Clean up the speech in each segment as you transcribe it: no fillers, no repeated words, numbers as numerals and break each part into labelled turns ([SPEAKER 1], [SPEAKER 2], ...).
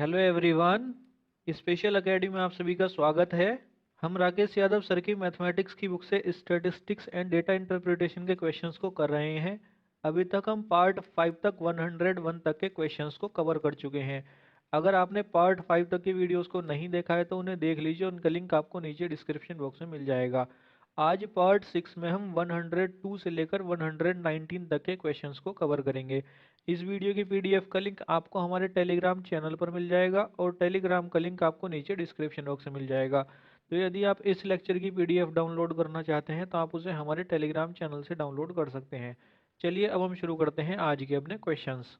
[SPEAKER 1] Hello everyone. Special academy में आप सभी का स्वागत है। हम राकेश यादव सर की मैथमेटिक्स की बुक से स्टैटिस्टिक्स एंड डेटा इंटरप्रिटेशन के क्वेश्चंस को कर रहे हैं। अभी तक हम पार्ट 5 तक 101 तक के क्वेश्चंस को कवर कर चुके हैं। अगर आपने पार्ट 5 तक की वीडियोस को नहीं देखा है तो उन्हें देख लीजिए, उनका लिंक आपको नीचे डिस्क्रिप्शन बॉक्स में मिल जाएगा। आज पार्ट 6 में हम 102 से लेकर 119 तक के क्वेश्चंस को कवर करेंगे। इस वीडियो की पीडीएफ का लिंक आपको हमारे टेलीग्राम चैनल पर मिल जाएगा और टेलीग्राम का लिंक आपको नीचे डिस्क्रिप्शन बॉक्स में मिल जाएगा। तो यदि आप इस लेक्चर की पीडीएफ डाउनलोड करना चाहते हैं तो आप उसे हमारे टेलीग्राम चैनल से डाउनलोड कर सकते हैं। चलिए अब हम शुरू करते हैं आज के अपने क्वेश्चंस।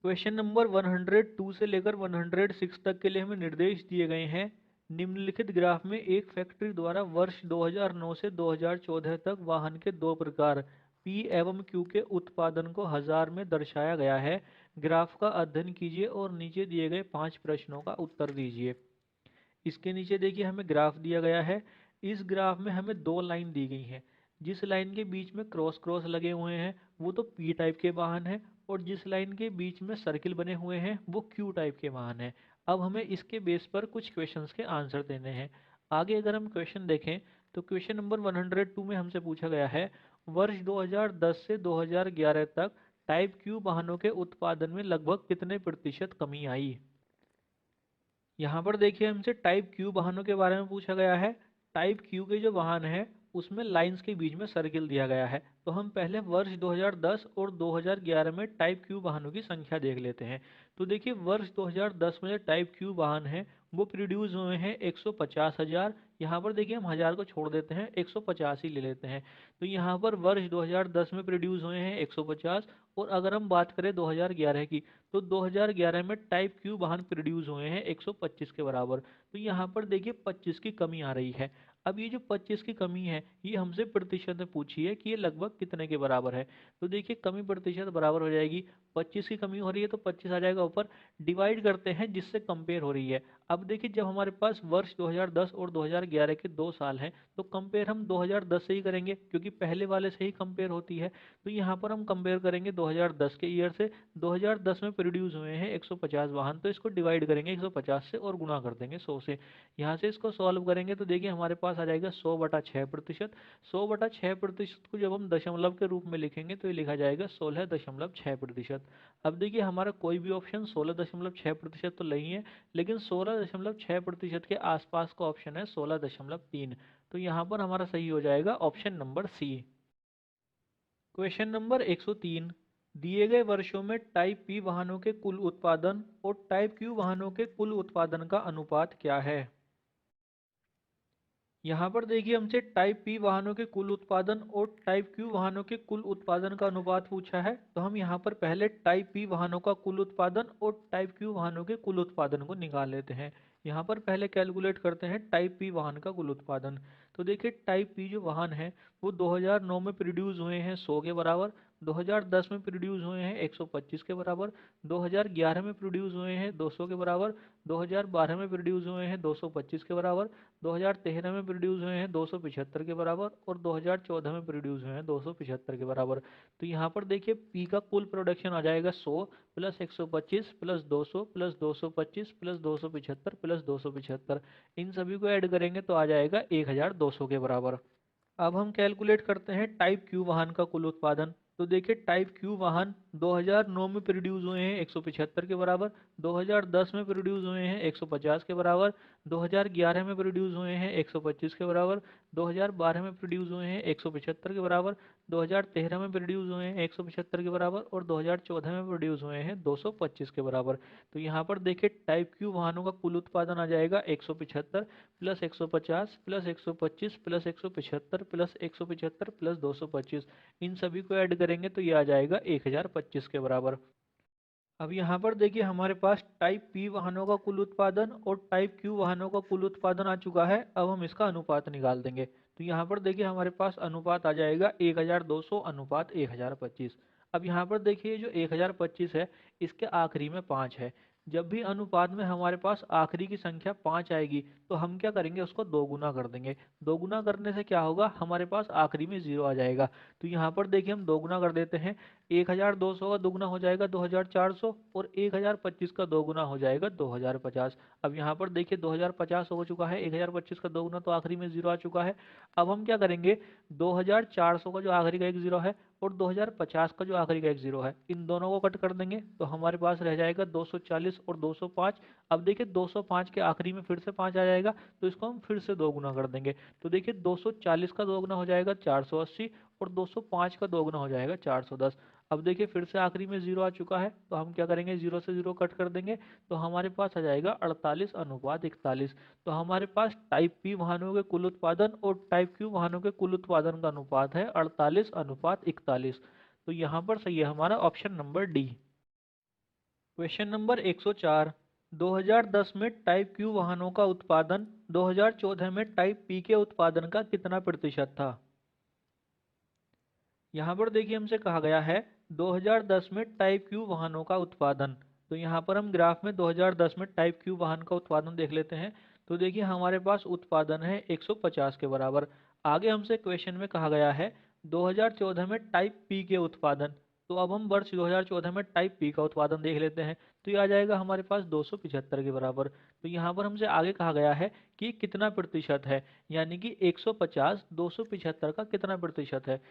[SPEAKER 1] क्वेश्चन नंबर 102 से लेकर 106 तक के लिए हमें निर्देश दिए गए हैं। निम्नलिखित ग्राफ में एक फैक्ट्री द्वारा वर्ष 2009 से 2014 तक वाहन के दो प्रकार P एवं Q के उत्पादन को हजार में दर्शाया गया है। ग्राफ का अध्ययन कीजिए और नीचे दिए गए 5 प्रश्नों का उत्तर दीजिए। इसके नीचे देखिए हमें ग्राफ दिया गया है। इस ग्राफ में हमें दो लाइन दी गई हैं। जिस लाइन के बीच में क्रॉस क्रॉस लगे हुए हैं वो तो पी टाइप के वाहन है, और जिस लाइन के बीच में सर्किल बने हुए हैं वो क्यू टाइप के वाहन है। अब हमें इसके बेस पर कुछ क्वेश्चंस के आंसर देने हैं। आगे अगर हम क्वेश्चन देखें तो क्वेश्चन नंबर 102 में हमसे पूछा गया है, वर्ष 2010 से 2011 तक टाइप क्यू वाहनों के उत्पादन में लगभग कितने प्रतिशत कमी आई। यहाँ पर देखिए हमसे टाइप क्यू वाहनों के बारे में पूछा गया है। टाइप क्यू के जो वाहन है उसमें लाइंस के बीच में सर्किल दिया गया है। तो हम पहले वर्ष 2010 और 2011 में टाइप क्यू वाहनों की संख्या देख लेते हैं। तो देखिए वर्ष 2010 में जो टाइप क्यू वाहन है वो प्रोड्यूस हुए हैं 150,000। यहाँ पर देखिए हम हजार को छोड़ देते हैं, 150 ही ले लेते हैं। तो यहाँ पर वर्ष 2010 में प्रोड्यूस हुए हैं 150। और अगर हम बात करें 2011 की, तो 2011 में टाइप क्यू वाहन प्रोड्यूस हुए हैं 125 के बराबर। तो यहाँ पर देखिए 25 की कमी आ रही है। अब ये जो 25 की कमी है ये हमसे प्रतिशत में पूछी है कि ये लगभग कितने के बराबर है। तो देखिए कमी प्रतिशत बराबर हो जाएगी, 25 की कमी हो रही है तो 25 आ जाएगा ऊपर, डिवाइड करते हैं जिससे कंपेयर हो रही है। अब देखिए जब हमारे पास वर्ष 2010 और 2011 के 2 साल हैं तो कंपेयर हम 2010 से ही करेंगे क्योंकि पहले वाले से ही कंपेयर होती है। तो यहाँ पर हम कंपेयर करेंगे 2010 के ईयर से। 2010 में प्रोड्यूस हुए हैं 150 वाहन, तो इसको डिवाइड करेंगे 150 से और गुणा कर देंगे 100 से। यहाँ से इसको सॉल्व करेंगे तो देखिए हमारे पास आ जाएगा 100/6%। 100/6% को जब हम दशमलव के रूप में लिखेंगे तो ये लिखा जाएगा 16.6%। अब देखिए हमारा कोई भी ऑप्शन 16.6% तो नहीं है, लेकिन 16.6% के आसपास का ऑप्शन है 16.3। तो यहाँ पर हमारा सही हो जाएगा option number C. Question number 103, दिए गए वर्षों में टाइप पी वाहनों के कुल उत्पादन और टाइप क्यू वाहनों के कुल उत्पादन का अनुपात क्या है। यहाँ पर देखिए हमसे टाइप पी वाहनों के कुल उत्पादन और टाइप क्यू वाहनों के कुल उत्पादन का अनुपात पूछा है। तो हम यहाँ पर पहले टाइप पी वाहनों का कुल उत्पादन और टाइप क्यू वाहनों के कुल उत्पादन को निकाल लेते हैं। यहाँ पर पहले कैलकुलेट करते हैं टाइप पी वाहन का कुल उत्पादन। तो देखिए टाइप पी जो वाहन है वो 2009 में प्रोड्यूस हुए हैं 100 के बराबर, 2010 में प्रोड्यूस हुए हैं 125 के बराबर, 2011 में प्रोड्यूस हुए हैं 200 के बराबर, 2012 में प्रोड्यूस हुए हैं 225 के बराबर, 2013 में प्रोड्यूस हुए हैं 275 के बराबर, और 2014 में प्रोड्यूस हुए हैं 275 के बराबर। तो यहाँ पर देखिए पी का कुल प्रोडक्शन आ जाएगा 100 plus 125 plus 200 plus 225 plus 275 plus 275। इन सभी को ऐड करेंगे तो आ जाएगा 1200 के बराबर। अब हम कैलकुलेट करते हैं टाइप क्यू वाहन का कुल उत्पादन। तो देखिए टाइप क्यू वाहन 2009 में प्रोड्यूस हुए हैं 175 के बराबर, 2010 में प्रोड्यूस हुए हैं 150 के बराबर, 2011 में प्रोड्यूस हुए हैं 125 के बराबर, 2012 में प्रोड्यूस हुए हैं 175 के बराबर, 2013 में प्रोड्यूस हुए हैं 175 के बराबर, और 2014 में प्रोड्यूस हुए हैं 225 के बराबर। तो यहाँ पर देखिए टाइप क्यू वाहनों का कुल उत्पादन आ जाएगा 175 plus 150 plus 125 plus 175 plus 175 plus 225। इन सभी को ऐड करेंगे तो ये आ जाएगा 1025 के बराबर। अब यहाँ पर देखिए हमारे पास टाइप पी वाहनों का कुल उत्पादन और टाइप क्यू वाहनों का कुल उत्पादन आ चुका है। अब हम इसका अनुपात निकाल देंगे। तो यहाँ पर देखिए हमारे पास अनुपात आ जाएगा 1200 अनुपात 1025। अब यहाँ पर देखिए जो 1025 है इसके आखिरी में 5 है। जब भी अनुपात में हमारे पास आखिरी की संख्या 5 आएगी तो हम क्या करेंगे, उसको दो गुना कर देंगे। दो गुना करने से क्या होगा, हमारे पास आखिरी में 0 आ जाएगा। तो यहाँ पर देखिए हम दो गुना कर देते हैं। 1200 का दोगुना हो जाएगा 2400, और 1025 का दोगुना हो जाएगा 2050। अब यहाँ पर देखिए 2050 हो चुका है, 1025 का दोगुना तो आखिरी में 0 आ चुका है। अब हम क्या करेंगे, 2400 का जो आखिरी का एक 0 है और 2050 का जो आखिरी का एक 0 है, इन दोनों को कट कर देंगे तो हमारे पास रह जाएगा 240 और 205। अब देखिए 205 के आखिरी में फिर से 5 आ जाएगा, तो इसको हम फिर से दो गुना कर देंगे। तो देखिए 240 का दोगुना हो जाएगा 480, और 205 का दोगुना हो जाएगा 410। अब देखिए फिर से आखिरी में 0 आ चुका है, तो हम क्या करेंगे, 0 से 0 कट कर देंगे, तो हमारे पास आ जाएगा 48:41। तो हमारे पास टाइप पी वाहनों के कुल उत्पादन और टाइप क्यू वाहनों के कुल उत्पादन का अनुपात है 48:41। तो यहाँ पर सही है हमारा option number D. Question number 104। 2010 में टाइप क्यू वाहनों का उत्पादन 2014 में टाइप पी के उत्पादन का कितना प्रतिशत था। यहाँ पर देखिए हमसे कहा गया है 2010 में टाइप क्यू वाहनों का उत्पादन। तो यहाँ पर हम ग्राफ में 2010 में टाइप क्यू वाहन का उत्पादन देख लेते हैं। तो देखिए हमारे पास उत्पादन है 150 के बराबर। आगे हमसे क्वेश्चन में कहा गया है 2014 में टाइप पी के उत्पादन। तो अब हम वर्ष 2014 में टाइप पी का उत्पादन देख लेते हैं। तो ये आ जाएगा हमारे पास 275 के बराबर। तो यहाँ पर हमसे आगे कहा गया है कि कितना प्रतिशत है, यानी कि 150 275 का कितना प्रतिशत है।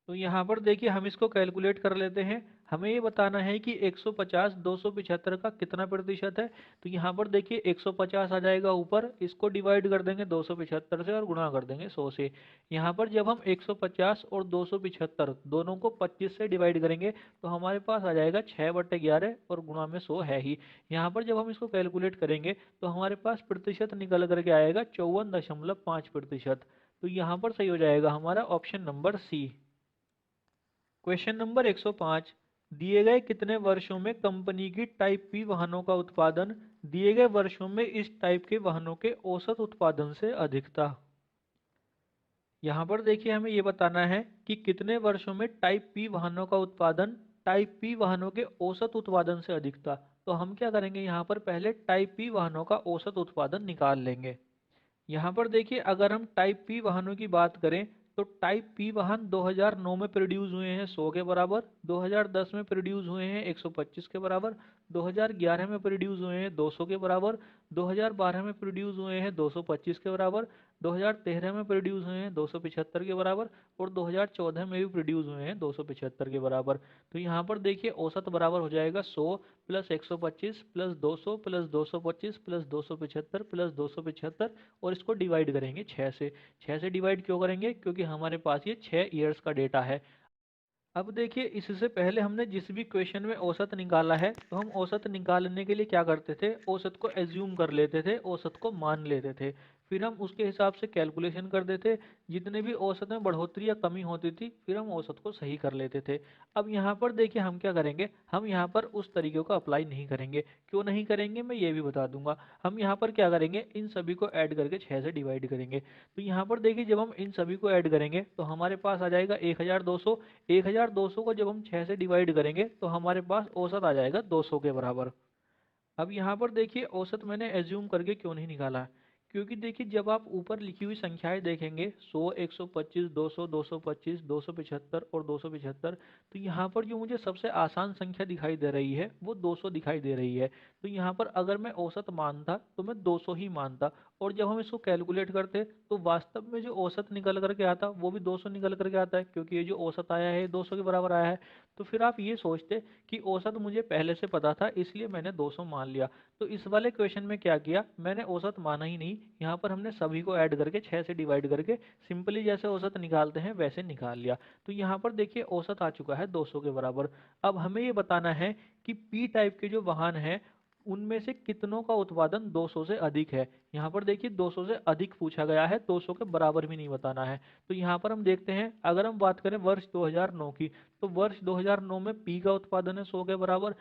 [SPEAKER 1] तो यहाँ पर देखिए हम इसको कैलकुलेट कर लेते हैं। हमें ये बताना है कि 150 275 का कितना प्रतिशत है। तो यहाँ पर देखिए 150 आ जाएगा ऊपर, इसको डिवाइड कर देंगे 275 से और गुणा कर देंगे 100 से। यहाँ पर जब हम 150 और 275 दोनों को 25 से डिवाइड करेंगे तो हमारे पास आ जाएगा 6/11 और गुणा में 100 है ही। यहाँ पर जब हम इसको कैलकुलेट करेंगे तो हमारे पास प्रतिशत निकल करके आएगा 54.5%। तो यहाँ पर सही हो जाएगा हमारा option number C. Question number 105। दिए गए कितने वर्षों में कंपनी की टाइप पी वाहनों का उत्पादन दिए गए वर्षों में इस टाइप के वाहनों के औसत उत्पादन से अधिक था। यहाँ पर देखिए हमें ये बताना है कि कितने वर्षों में टाइप पी वाहनों का उत्पादन टाइप पी वाहनों के औसत उत्पादन से अधिक था। तो हम क्या करेंगे, यहाँ पर पहले टाइप पी वाहनों का औसत उत्पादन निकाल लेंगे। यहाँ पर देखिए अगर हम टाइप पी वाहनों की बात करें तो टाइप पी वाहन 2009 में प्रोड्यूस हुए हैं 100 के बराबर, 2010 में प्रोड्यूस हुए हैं 125 के बराबर, 2011 में प्रोड्यूस हुए हैं 200 के बराबर, 2012 में प्रोड्यूस हुए हैं 225 के बराबर, 2013 में प्रोड्यूस हुए हैं 275 के बराबर, और 2014 में भी प्रोड्यूस हुए हैं 275 के बराबर। तो यहाँ पर देखिए औसत बराबर हो जाएगा 100 plus 125 plus 200 plus 225 plus 275 plus 275, और इसको डिवाइड करेंगे 6 से। 6 से डिवाइड क्यों करेंगे, क्योंकि हमारे पास ये 6 ईयर्स का डेटा है। अब देखिए इससे पहले हमने जिस भी क्वेश्चन में औसत निकाला है तो हम औसत निकालने के लिए क्या करते थे, औसत को एज्यूम कर लेते थे, औसत को मान लेते थे। फिर हम उसके हिसाब से कैलकुलेशन कर देते। जितने भी औसत में बढ़ोतरी या कमी होती थी फिर हम औसत को सही कर लेते थे। अब यहाँ पर देखिए हम क्या करेंगे, हम यहाँ पर उस तरीके को अप्लाई नहीं करेंगे। क्यों नहीं करेंगे मैं ये भी बता दूंगा। हम यहाँ पर क्या करेंगे, इन सभी को ऐड करके 6 से डिवाइड करेंगे। तो यहाँ पर देखिए जब हम इन सभी को ऐड करेंगे तो हमारे पास आ जाएगा 1200। 1200 को जब हम 6 से डिवाइड करेंगे तो हमारे पास औसत आ जाएगा 200 के बराबर। अब यहाँ पर देखिए औसत मैंने एज्यूम करके क्यों नहीं निकाला, क्योंकि देखिए जब आप ऊपर लिखी हुई संख्याएं देखेंगे 100 125 200 225 275 और 275, तो यहाँ पर जो मुझे सबसे आसान संख्या दिखाई दे रही है वो 200 दिखाई दे रही है। तो यहाँ पर अगर मैं औसत मानता तो मैं 200 ही मानता, और जब हम इसको कैलकुलेट करते तो वास्तव में जो औसत निकल करके आता वो भी 200 निकल करके आता है, क्योंकि ये जो औसत आया है 200 के बराबर आया है। तो फिर आप ये सोचते कि औसत मुझे पहले से पता था इसलिए मैंने 200 मान लिया। तो इस वाले क्वेश्चन में क्या किया, मैंने औसत माना ही नहीं, यहाँ पर हमने सभी को ऐड करके 6 से डिवाइड करके सिंपली जैसे औसत निकालते हैं वैसे निकाल लिया। तो यहाँ पर देखिए औसत आ चुका है 200 के बराबर। अब हमें ये बताना है कि पी टाइप के जो वाहन हैं उनमें से कितनों का उत्पादन 200 से अधिक है। यहाँ पर देखिए 200 से अधिक पूछा गया है, 200 के बराबर भी नहीं बताना है। तो यहाँ पर हम देखते हैं अगर हम बात करें वर्ष 2009 की, तो वर्ष 2009 में पी का उत्पादन है 100 के बराबर।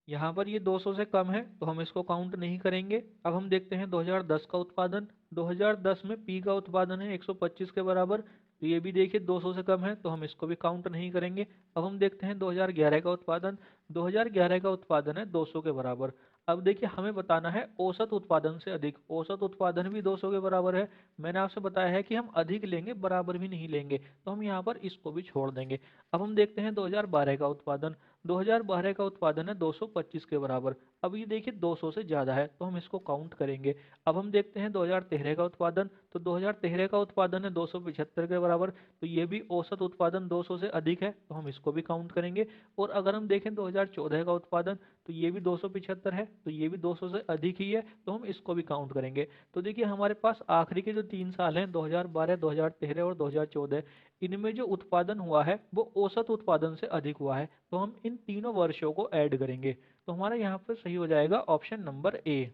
[SPEAKER 1] यहाँ पर ये 200 से कम है तो हम इसको काउंट नहीं करेंगे। अब हम देखते हैं 2010 का उत्पादन। 2010 में पी का उत्पादन है 125 के बराबर। तो ये भी देखिए 200 से कम है, तो हम इसको भी काउंट नहीं करेंगे। अब हम देखते हैं 2011 का उत्पादन। 2011 का उत्पादन है 200 के बराबर। अब देखिए हमें बताना है औसत उत्पादन से अधिक। औसत उत्पादन भी 200 के बराबर है। मैंने आपसे बताया है कि हम अधिक लेंगे, बराबर भी नहीं लेंगे, तो हम यहाँ पर इसको भी छोड़ देंगे। अब हम देखते हैं 2012 का उत्पादन। 2012 का उत्पादन है 225 के बराबर। अब ये देखिए 200 से ज़्यादा है, तो हम इसको काउंट करेंगे। अब हम देखते हैं 2013 का उत्पादन। तो 2013 का उत्पादन है 275 के बराबर। तो ये भी औसत उत्पादन 200 से अधिक है, तो हम इसको भी काउंट करेंगे। और अगर हम देखें 2014 का उत्पादन, तो ये भी 275 है, तो ये भी 200 से अधिक ही है, तो हम इसको भी काउंट करेंगे। तो देखिए हमारे पास आखिरी के जो 3 साल हैं, 2012, 2013 और 2014, इनमें जो उत्पादन हुआ है वो औसत उत्पादन से अधिक हुआ है। तो हम इन तीनों वर्षों को ऐड करेंगे, तो हमारा यहाँ पर सही हो जाएगा option number A.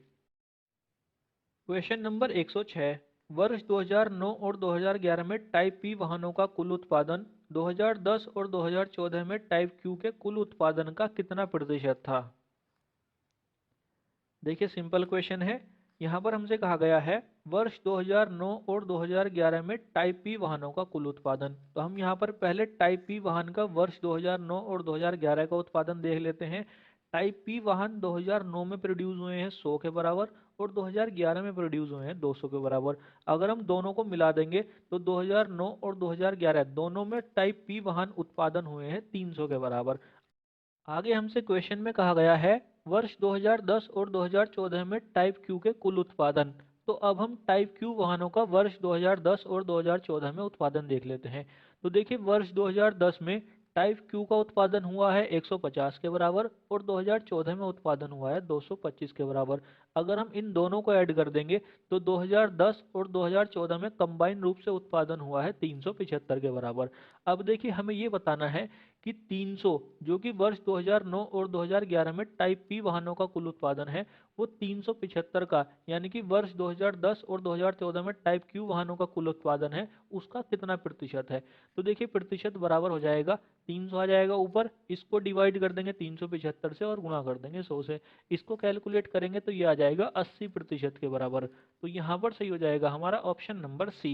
[SPEAKER 1] Question number 106। वर्ष 2009 और 2011 में टाइप पी वाहनों का कुल उत्पादन 2010 और 2014 में टाइप क्यू के कुल उत्पादन का कितना प्रतिशत था? देखिए सिंपल क्वेश्चन है। यहाँ पर हमसे कहा गया है वर्ष 2009 और 2011 में टाइप पी वाहनों का कुल उत्पादन। तो हम यहाँ पर पहले टाइप पी वाहन का वर्ष 2009 और 2011 का उत्पादन देख लेते हैं। टाइप पी वाहन 2009 में प्रोड्यूस हुए हैं 100 के बराबर और 2011 में प्रोड्यूस हुए हैं 200 के बराबर। अगर हम दोनों को मिला देंगे तो 2009 और 2011 दोनों में टाइप पी वाहन उत्पादन हुए हैं 300 के बराबर। आगे हमसे क्वेश्चन में कहा गया है वर्ष 2010 और 2014 में टाइप क्यू के कुल उत्पादन। तो अब हम टाइप क्यू वाहनों का वर्ष 2010 और 2014 में उत्पादन देख लेते हैं। तो देखिए वर्ष 2010 में टाइप क्यू का उत्पादन हुआ है 150 के बराबर और 2014 में उत्पादन हुआ है 225 के बराबर। अगर हम इन दोनों को ऐड कर देंगे तो 2010 और 2014 में कंबाइन रूप से उत्पादन हुआ है 375 के बराबर। अब देखिए हमें ये बताना है कि 300 जो कि वर्ष 2009 और 2011 में टाइप पी वाहनों का कुल उत्पादन है, वो 375 का यानी कि वर्ष 2010 और 2014 में टाइप क्यू वाहनों का कुल उत्पादन है, उसका कितना प्रतिशत है? तो देखिए प्रतिशत बराबर हो जाएगा 300 आ जाएगा ऊपर, इसको डिवाइड कर देंगे 375 से और गुणा कर देंगे 100 से। इसको कैलकुलेट करेंगे तो ये आ जाएगा 80% के बराबर। तो यहाँ पर सही हो जाएगा हमारा ऑप्शन नंबर सी।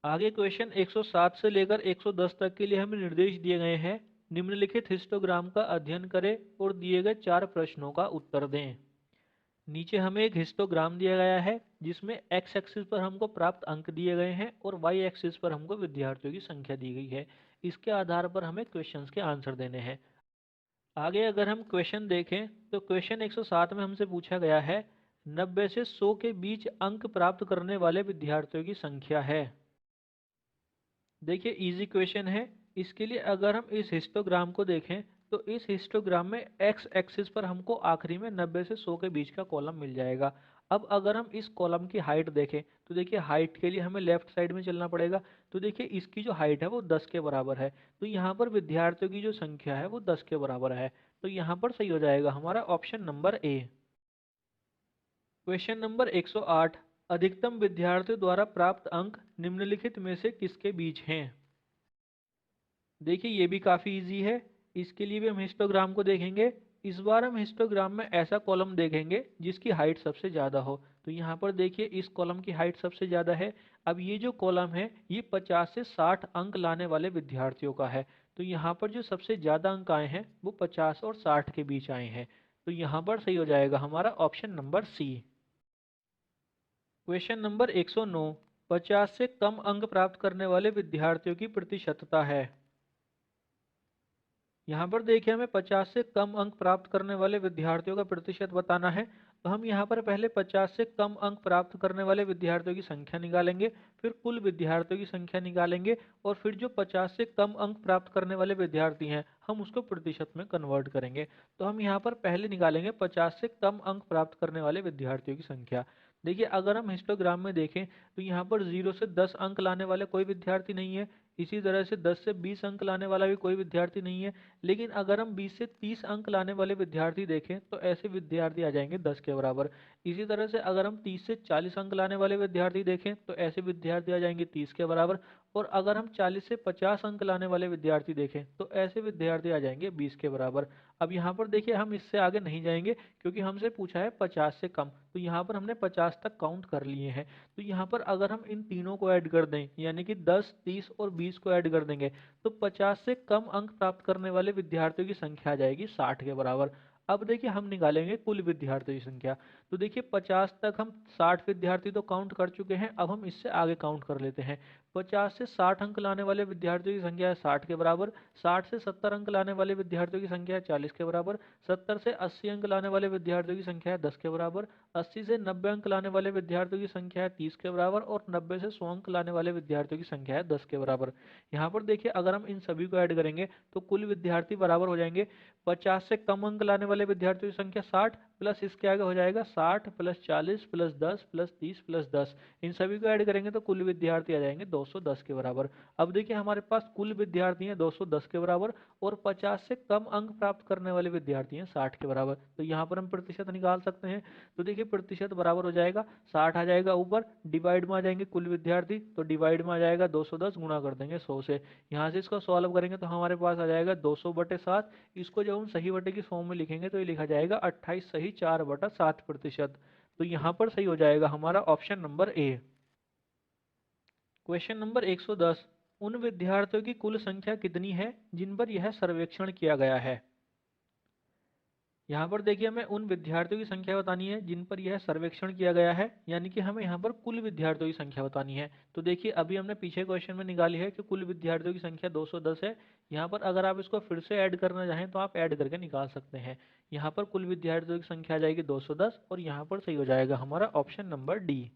[SPEAKER 1] आगे क्वेश्चन 107 से लेकर 110 तक के लिए हमें निर्देश दिए गए हैं। निम्नलिखित हिस्टोग्राम का अध्ययन करें और दिए गए 4 प्रश्नों का उत्तर दें। नीचे हमें एक हिस्टोग्राम दिया गया है जिसमें एक्स एक्सिस पर हमको प्राप्त अंक दिए गए हैं और वाई एक्सिस पर हमको विद्यार्थियों की संख्या दी गई है। इसके आधार पर हमें क्वेश्चंस के आंसर देने हैं। आगे अगर हम क्वेश्चन देखें तो क्वेश्चन 107 में हमसे पूछा गया है 90 से 100 के बीच अंक प्राप्त करने वाले विद्यार्थियों की संख्या है। देखिए इजी क्वेश्चन है। इसके लिए अगर हम इस हिस्टोग्राम को देखें तो इस हिस्टोग्राम में एक्स एक्सिस पर हमको आखिरी में 90 से 100 के बीच का कॉलम मिल जाएगा। अब अगर हम इस कॉलम की हाइट देखें तो देखिए हाइट के लिए हमें लेफ्ट साइड में चलना पड़ेगा। तो देखिए इसकी जो हाइट है वो 10 के बराबर है, तो यहाँ पर विद्यार्थियों की जो संख्या है वो 10 के बराबर है। तो यहाँ पर सही हो जाएगा हमारा option number A. Question number 108। अधिकतम विद्यार्थियों द्वारा प्राप्त अंक निम्नलिखित में से किसके बीच हैं? देखिए ये भी काफ़ी इजी है। इसके लिए भी हम हिस्टोग्राम को देखेंगे। इस बार हम हिस्टोग्राम में ऐसा कॉलम देखेंगे जिसकी हाइट सबसे ज़्यादा हो। तो यहाँ पर देखिए इस कॉलम की हाइट सबसे ज़्यादा है। अब ये जो कॉलम है ये 50 से 60 अंक लाने वाले विद्यार्थियों का है। तो यहाँ पर जो सबसे ज़्यादा अंक आए हैं वो 50 और 60 के बीच आए हैं। तो यहाँ पर सही हो जाएगा हमारा option number C. Question number 109। 50 से कम अंक प्राप्त करने वाले विद्यार्थियों की प्रतिशतता है। यहाँ पर देखिए हमें 50 से कम अंक प्राप्त करने वाले विद्यार्थियों का प्रतिशत बताना है। तो हम यहाँ पर पहले 50 से कम अंक प्राप्त करने वाले विद्यार्थियों की संख्या निकालेंगे, फिर कुल विद्यार्थियों की संख्या निकालेंगे और फिर जो 50 से कम अंक प्राप्त करने वाले विद्यार्थी हैं हम उसको प्रतिशत में कन्वर्ट करेंगे। तो हम यहाँ पर पहले निकालेंगे 50 से कम अंक प्राप्त करने वाले विद्यार्थियों की संख्या। देखिए अगर हम हिस्टोग्राम में देखें तो यहाँ पर 0 से 10 अंक लाने वाले कोई विद्यार्थी नहीं है। इसी तरह से 10 से 20 अंक लाने वाला भी कोई विद्यार्थी नहीं है। लेकिन अगर हम 20 से 30 अंक लाने वाले विद्यार्थी देखें तो ऐसे विद्यार्थी आ जाएंगे 10 के बराबर। इसी तरह से अगर हम 30 से 40 अंक लाने वाले विद्यार्थी देखें तो ऐसे विद्यार्थी आ जाएंगे 30 के बराबर। और अगर हम 40 से 50 अंक लाने वाले विद्यार्थी देखें तो ऐसे विद्यार्थी आ जाएंगे 20 के बराबर। अब यहाँ पर देखिए हम इससे आगे नहीं जाएंगे क्योंकि हमसे पूछा है 50 से कम, तो यहाँ पर हमने 50 तक काउंट कर लिए हैं। तो यहाँ पर अगर हम इन तीनों को ऐड कर दें, यानी कि 10, 30 और 20 को ऐड कर देंगे, तो 50 से कम अंक प्राप्त करने वाले विद्यार्थियों की संख्या आ जाएगी 60 के बराबर। अब देखिए हम निकालेंगे कुल विद्यार्थियों की संख्या। तो देखिए 50 तक हम 60 विद्यार्थी तो काउंट कर चुके हैं, अब हम इससे आगे काउंट कर लेते हैं। 50 से 60 अंक लाने वाले विद्यार्थियों की संख्या है 60 के बराबर। 60 से 70 अंक लाने वाले विद्यार्थियों की संख्या है 40 के बराबर। 70 से 80 अंक लाने वाले विद्यार्थियों की संख्या है 10 के बराबर। 80 से 90 अंक लाने वाले विद्यार्थियों की संख्या है 30 के बराबर। और 90 से 100 अंक लाने वाले विद्यार्थियों की संख्या है 10 के बराबर। यहाँ पर देखिए अगर हम इन सभी को ऐड करेंगे तो कुल विद्यार्थी बराबर हो जाएंगे 50 से कम अंक लाने वाले विद्यार्थियों की संख्या 60 प्लस इसके आगे हो जाएगा 60 प्लस 40 प्लस 10 प्लस 30 प्लस 10। इन सभी को ऐड करेंगे तो कुल विद्यार्थी आ जाएंगे 210 के बराबर। अब देखिए हमारे पास कुल विद्यार्थी हैं 210 के बराबर और 50 से कम अंक प्राप्त करने वाले विद्यार्थी हैं 60 के बराबर। तो यहाँ पर हम प्रतिशत निकाल सकते हैं। तो देखिए प्रतिशत बराबर हो जाएगा 60 आ जाएगा ऊपर, डिवाइड में आ जाएंगे कुल विद्यार्थी, तो डिवाइड में आ जाएगा 210, गुणा कर देंगे 100 से। यहाँ से इसको सॉल्व करेंगे तो हमारे पास आ जाएगा 200/7। इसको जब हम सही बटे की फॉर्म में लिखेंगे तो ये लिखा जाएगा 28 सही 4/7%। तो यहाँ पर सही हो जाएगा हमारा option number A. Question number 110, उन विद्यार्थियों की कुल संख्या कितनी है जिन पर यह सर्वेक्षण किया गया है। यहाँ पर देखिए हमें उन विद्यार्थियों की संख्या बतानी है जिन पर यह सर्वेक्षण किया गया है, यानी कि हमें यहाँ पर कुल विद्यार्थियों की संख्या बतानी है। तो देखिए अभी हमने पीछे क्वेश्चन में निकाली है कि कुल विद्यार्थियों की संख्या 210 है। यहाँ पर अगर आप इसको फिर से ऐड करना चाहें तो आप ऐड करके निकाल सकते हैं। यहाँ पर कुल विद्यार्थियों की संख्या आ जाएगी 210 और यहाँ पर सही हो जाएगा हमारा ऑप्शन नंबर डी।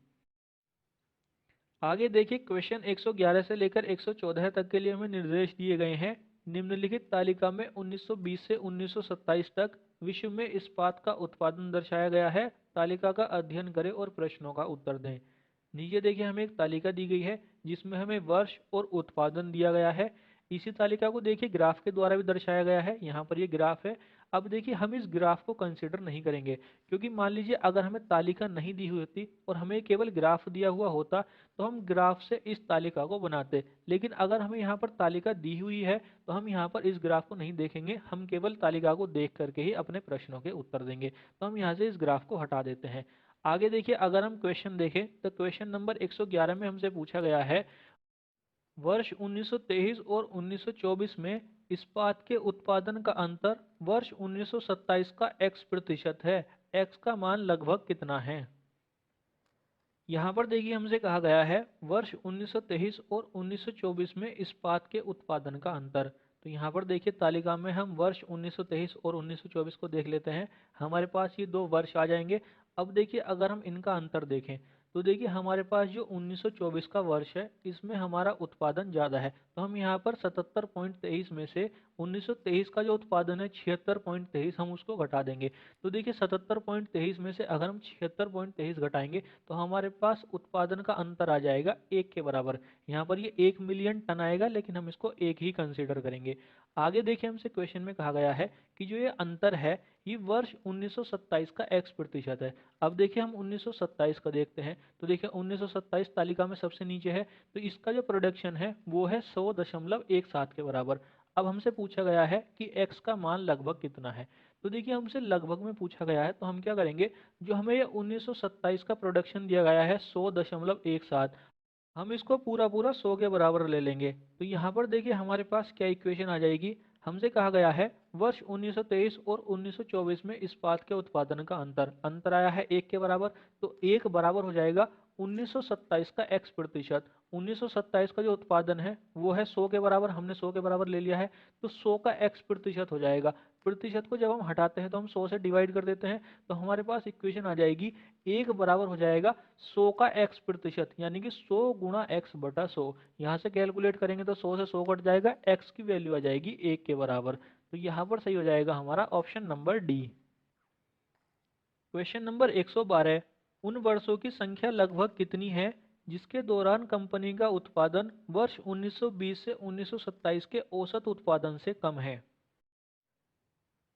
[SPEAKER 1] आगे देखिए क्वेश्चन 111 से लेकर 114 तक के लिए हमें निर्देश दिए गए हैं। निम्नलिखित तालिका में 1920 से 1927 तक विश्व में इस्पात का उत्पादन दर्शाया गया है। तालिका का अध्ययन करें और प्रश्नों का उत्तर दें। नीचे देखिए हमें एक तालिका दी गई है जिसमें हमें वर्ष और उत्पादन दिया गया है। इसी तालिका को देखिए ग्राफ के द्वारा भी दर्शाया गया है। यहाँ पर ये ग्राफ है। अब देखिए हम इस ग्राफ को कंसिडर नहीं करेंगे क्योंकि मान लीजिए अगर हमें तालिका नहीं दी हुई होती और हमें केवल ग्राफ दिया हुआ होता तो हम ग्राफ से इस तालिका को बनाते। लेकिन अगर हमें यहाँ पर तालिका दी हुई है तो हम यहाँ पर इस ग्राफ को नहीं देखेंगे, हम केवल तालिका को देख करके ही अपने प्रश्नों के उत्तर देंगे। तो हम यहाँ से इस ग्राफ को हटा देते हैं। आगे देखिए अगर हम क्वेश्चन देखें तो क्वेश्चन नंबर 111 में हमसे पूछा गया है वर्ष 1923 और 1924 में इस्पात के उत्पादन का अंतर वर्ष 1927 का x% है। x का मान लगभग कितना है। यहाँ पर देखिए हमसे कहा गया है वर्ष 1923 और 1924 में इस्पात के उत्पादन का अंतर। तो यहाँ पर देखिए तालिका में हम वर्ष 1923 और 1924 को देख लेते हैं। हमारे पास ये दो वर्ष आ जाएंगे। अब देखिए अगर हम इनका अंतर देखें तो देखिए हमारे पास जो 1924 का वर्ष है इसमें हमारा उत्पादन ज़्यादा है। तो हम यहाँ पर 77.23 में से 1923 का जो उत्पादन है 76.23 हम उसको घटा देंगे। तो देखिए 77.23 में से अगर हम 76.23 घटाएंगे तो हमारे पास उत्पादन का अंतर आ जाएगा 1 के बराबर। यहाँ पर ये 1 मिलियन टन आएगा लेकिन हम इसको 1 ही कंसीडर करेंगे। आगे देखिए हमसे क्वेश्चन में कहा गया है कि जो ये अंतर है ये वर्ष 1927 का x% है। अब देखिए हम 1927 का देखते हैं तो देखिए 1927 तालिका में सबसे नीचे है। तो इसका जो प्रोडक्शन है वो है 100.17 के बराबर। अब हमसे पूछा गया है कि x का मान लगभग कितना है। तो देखिए हमसे लगभग में पूछा गया है तो हम क्या करेंगे, जो हमें ये 1927 का प्रोडक्शन दिया गया है 100.17, हम इसको पूरा पूरा 100 के बराबर ले लेंगे। तो यहाँ पर देखिए हमारे पास क्या इक्वेशन आ जाएगी। हमसे कहा गया है वर्ष 1923 और 1924 में इस्पात के उत्पादन का अंतर आया है 1 के बराबर। तो 1 बराबर हो जाएगा 1927 का x%। 1927 का जो उत्पादन है वो है 100 के बराबर, हमने 100 के बराबर ले लिया है। तो 100 का x% हो जाएगा। प्रतिशत को जब हम हटाते हैं तो हम 100 से डिवाइड कर देते हैं। तो हमारे पास इक्वेशन आ जाएगी 1 बराबर हो जाएगा 100 का x%, यानी कि 100 गुणा x/100। यहाँ से कैलकुलेट करेंगे तो 100 से 100 कट जाएगा, x की वैल्यू आ जाएगी 1 के बराबर। तो यहाँ पर सही हो जाएगा हमारा option number D. Question number 112, उन वर्षों की संख्या लगभग कितनी है जिसके दौरान कंपनी का उत्पादन वर्ष 1920 से 1927 के औसत उत्पादन से कम है।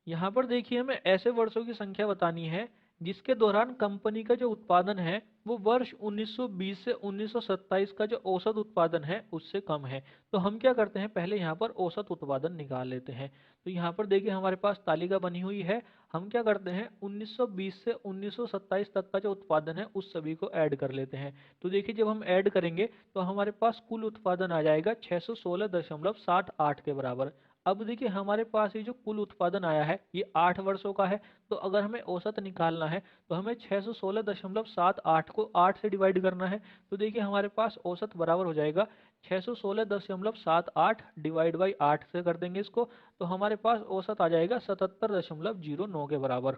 [SPEAKER 1] यहाँ पर देखिए हमें ऐसे वर्षों की संख्या बतानी है जिसके दौरान कंपनी का जो उत्पादन है वो वर्ष 1920 से 1927 का जो औसत उत्पादन है उससे कम है। तो हम क्या करते हैं, पहले यहाँ पर औसत उत्पादन निकाल लेते हैं। तो यहाँ पर देखिए हमारे पास तालिका बनी हुई है। हम क्या करते हैं, 1920 से 1927 तक का जो उत्पादन है उस सभी को ऐड कर लेते हैं। तो देखिए जब हम ऐड करेंगे तो हमारे पास कुल उत्पादन आ जाएगा 616.78 के बराबर। अब देखिए हमारे पास ये जो कुल उत्पादन आया है ये 8 वर्षों का है। तो अगर हमें औसत निकालना है तो हमें 616.78 को 8 से डिवाइड करना है। तो देखिए हमारे पास औसत बराबर हो जाएगा 616.78 डिवाइड बाई 8 से कर देंगे इसको। तो हमारे पास औसत आ जाएगा 77.09 के बराबर।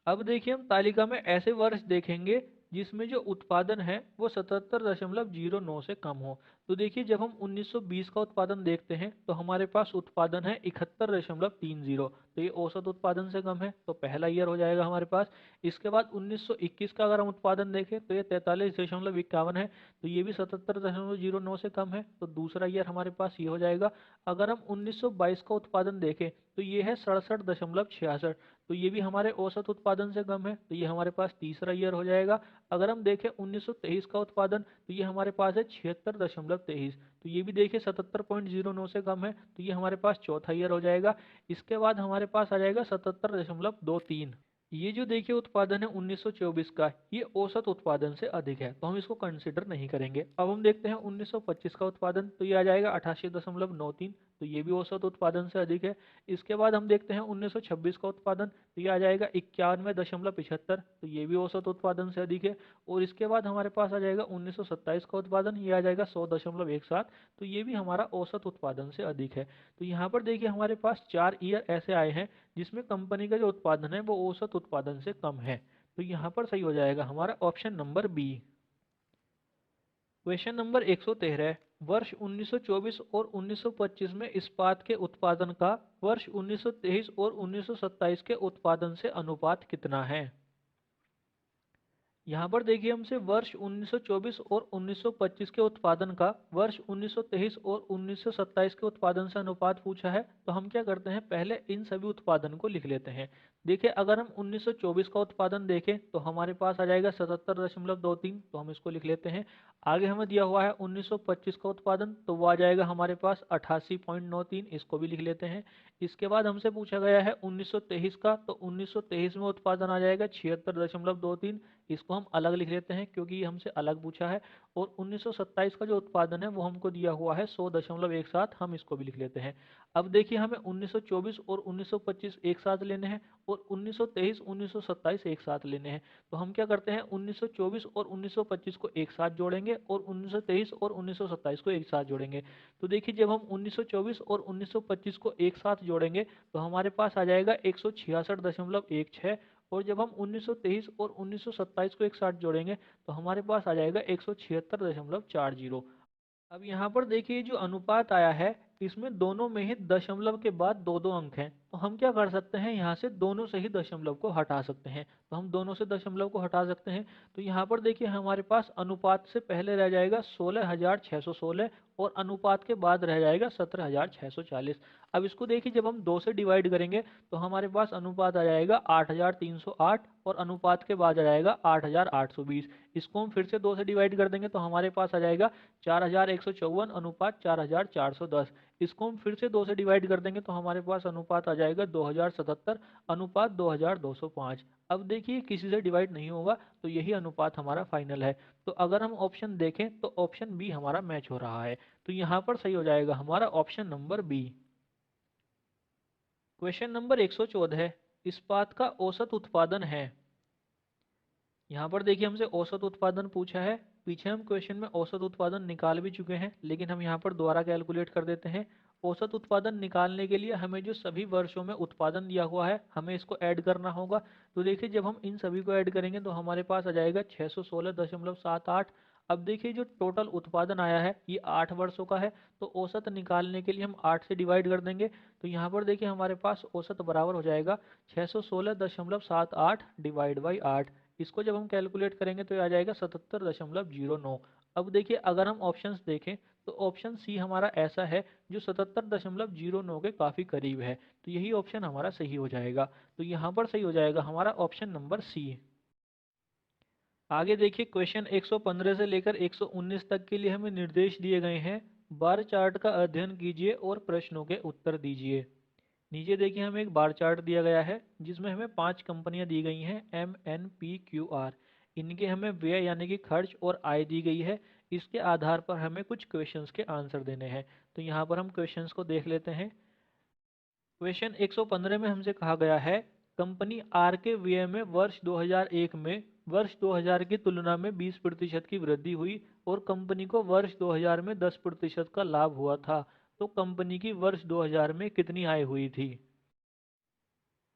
[SPEAKER 1] अब देखिए हम तालिका में ऐसे वर्ष देखेंगे जिसमें जो उत्पादन है वो 77.09 से कम हो। तो देखिए जब हम 1920 का उत्पादन देखते हैं तो हमारे पास उत्पादन है 71.30। तो ये औसत उत्पादन से कम है, तो पहला ईयर हो जाएगा हमारे पास। इसके बाद 1921 का अगर हम उत्पादन देखें तो ये 43.51 है, तो ये भी 77.09 से कम है, तो दूसरा ईयर हमारे पास ये हो जाएगा। अगर हम 1922 का उत्पादन देखें तो ये है 67.66, तो ये भी हमारे औसत उत्पादन से कम है, तो ये हमारे पास तीसरा ईयर हो जाएगा। अगर हम देखें 1923 का उत्पादन तो ये हमारे पास है 76.23, तो ये भी देखिए 77.09 से कम है, तो ये हमारे पास चौथा ईयर हो जाएगा। इसके बाद हमारे पास आ जाएगा 77.23। ये जो देखिए उत्पादन है 1924 का, ये औसत उत्पादन से अधिक है, तो हम इसको कंसिडर नहीं करेंगे। अब हम देखते हैं 1925 का उत्पादन, तो ये आ जाएगा 88.93, तो ये भी औसत उत्पादन से अधिक है। इसके बाद हम देखते हैं 1926 का उत्पादन, तो ये आ जाएगा 91.75, तो ये भी औसत उत्पादन से अधिक है। और इसके बाद हमारे पास आ जाएगा 1927 का उत्पादन, ये आ जाएगा 100.17, तो ये भी हमारा औसत उत्पादन से अधिक है। तो यहाँ पर देखिए हमारे पास 4 ईयर ऐसे आए हैं जिसमें कंपनी का जो उत्पादन है वो औसत उत्पादन से कम है। तो यहाँ पर सही हो जाएगा हमारा option number B. Question number 113, वर्ष 1924 और 1925 में इस्पात के उत्पादन का वर्ष 1923 और 1927 के उत्पादन से अनुपात कितना है। यहाँ पर देखिए हमसे वर्ष 1924 और 1925 के उत्पादन का वर्ष 1923 और 1927 के उत्पादन से अनुपात पूछा है। तो हम क्या करते हैं, पहले इन सभी उत्पादन को लिख लेते हैं। देखिए अगर हम 1924 का उत्पादन देखें तो हमारे पास आ जाएगा 77.23, तो हम इसको लिख लेते हैं। आगे हमें दिया हुआ है 1925 का उत्पादन, तो वो आ जाएगा हमारे पास 88.93, इसको भी लिख लेते हैं। इसके बाद हमसे पूछा गया है 1923 का, तो 1923 में उत्पादन आ जाएगा 76.23, इसको हम अलग लिख लेते हैं क्योंकि ये हमसे अलग पूछा है। और 1927 का जो उत्पादन है वो हमको दिया हुआ है 100.17, हम इसको भी लिख लेते हैं। अब देखिए हमें 1924 और 1925 एक साथ लेने हैं और 1923 1927 एक साथ लेने हैं। तो हम क्या करते हैं, 1924 और 1925 को एक साथ जोड़ेंगे और 1923 और 1927 को एक साथ जोड़ेंगे। तो देखिए जब हम 1924 और 1925 को एक साथ जोड़ेंगे तो हमारे पास आ जाएगा 166.16, और जब हम 1923 और 1927 को एक साथ जोड़ेंगे तो हमारे पास आ जाएगा 176.40। अब यहाँ पर देखिए जो अनुपात आया है इसमें दोनों में ही दशमलव के बाद दो दो अंक हैं, तो हम क्या कर सकते हैं, यहाँ से दोनों से ही दशमलव को हटा सकते हैं। तो हम दोनों से दशमलव को हटा सकते हैं। तो यहाँ पर देखिए हमारे पास अनुपात से पहले रह जाएगा 16,616 और अनुपात के बाद रह जाएगा 17,640। अब इसको देखिए जब हम 2 से डिवाइड करेंगे तो हमारे पास अनुपात आ जाएगा 8,308 और अनुपात के बाद आ जाएगा 8,820। इसको हम फिर से 2 से डिवाइड कर देंगे तो हमारे पास आ जाएगा 4,154 अनुपात 4,410। इसको हम फिर से 2 से डिवाइड कर देंगे तो हमारे पास अनुपात आ जाएगा 2,077 अनुपात 2,205। अब देखिए किसी से डिवाइड नहीं होगा, तो यही अनुपात हमारा फाइनल है। तो अगर हम ऑप्शन देखें तो ऑप्शन बी हमारा मैच हो रहा है, तो यहाँ पर सही हो जाएगा हमारा option number B. Question number 114, इस्पात का औसत उत्पादन है। यहाँ पर देखिए हमसे औसत उत्पादन पूछा है। पीछे हम क्वेश्चन में औसत उत्पादन निकाल भी चुके हैं, लेकिन हम यहाँ पर दोबारा कैलकुलेट कर देते हैं। औसत उत्पादन निकालने के लिए हमें जो सभी वर्षों में उत्पादन दिया हुआ है हमें इसको ऐड करना होगा। तो देखिए जब हम इन सभी को ऐड करेंगे तो हमारे पास आ जाएगा 616.78। अब देखिए जो टोटल उत्पादन आया है ये 8 वर्षों का है, तो औसत निकालने के लिए हम 8 से डिवाइड कर देंगे। तो यहाँ पर देखिए हमारे पास औसत बराबर हो जाएगा 616.78 डिवाइड बाई 8। इसको जब हम कैलकुलेट करेंगे तो ये आ जाएगा 77.09। अब देखिए अगर हम ऑप्शंस देखें तो ऑप्शन सी हमारा ऐसा है जो 77.09 के काफ़ी करीब है, तो यही ऑप्शन हमारा सही हो जाएगा। तो यहाँ पर सही हो जाएगा हमारा ऑप्शन नंबर सी। आगे देखिए क्वेश्चन 115 से लेकर 119 तक के लिए हमें निर्देश दिए गए हैं। बार चार्ट का अध्ययन कीजिए और प्रश्नों के उत्तर दीजिए। नीचे देखिए हमें एक बार चार्ट दिया गया है जिसमें हमें 5 कंपनियां दी गई हैं MNPQR। इनके हमें व्यय यानी कि खर्च और आय दी गई है। इसके आधार पर हमें कुछ क्वेश्चंस के आंसर देने हैं। तो यहाँ पर हम क्वेश्चंस को देख लेते हैं। क्वेश्चन 115 में हमसे कहा गया है कंपनी आर के व्यय में वर्ष 2001 में वर्ष 2000 की तुलना में 20% की वृद्धि हुई और कंपनी को वर्ष 2000 में 10% का लाभ हुआ था। तो कंपनी की वर्ष 2000 में कितनी आय हुई थी।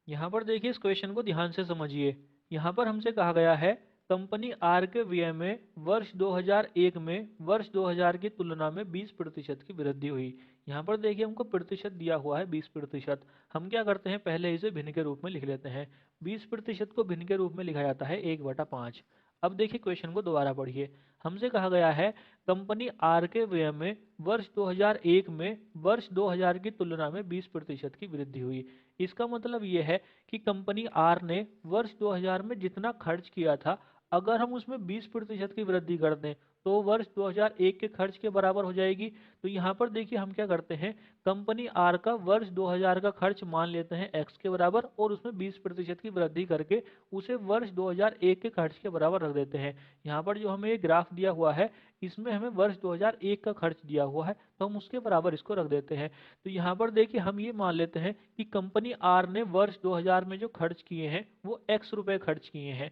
[SPEAKER 1] यहाँ पर देखिए इस क्वेश्चन को ध्यान से समझिए। यहाँ पर हमसे कहा गया है कंपनी आर के व्यय में वर्ष 2001 में वर्ष 2000 की तुलना में 20% की वृद्धि हुई। यहाँ पर देखिए हमको प्रतिशत दिया हुआ है 20%। हम क्या करते हैं पहले इसे भिन्न के रूप में लिख लेते हैं। 20% को भिन्न के रूप में लिखा जाता है 1/5। अब देखिए क्वेश्चन को दोबारा पढ़िए। हमसे कहा गया है कंपनी आर के व्यय में वर्ष 2001 में वर्ष 2000 की तुलना में 20% की वृद्धि हुई। इसका मतलब ये है कि कंपनी आर ने वर्ष 2000 में जितना खर्च किया था, अगर हम उसमें 20% की वृद्धि कर दें तो वर्ष 2001 के खर्च के बराबर हो जाएगी। तो यहाँ पर देखिए हम क्या करते हैं कंपनी आर का वर्ष 2000 का खर्च मान लेते हैं x के बराबर और उसमें 20% की वृद्धि करके उसे वर्ष 2001 के खर्च के बराबर रख देते हैं। यहाँ पर जो हमें ये ग्राफ दिया हुआ है इसमें हमें वर्ष 2001 का खर्च दिया हुआ है तो हम उसके बराबर इसको रख देते हैं। तो यहाँ पर देखिए हम ये मान लेते हैं कि कंपनी आर ने वर्ष 2000 में जो खर्च किए हैं वो x रुपए खर्च किए हैं।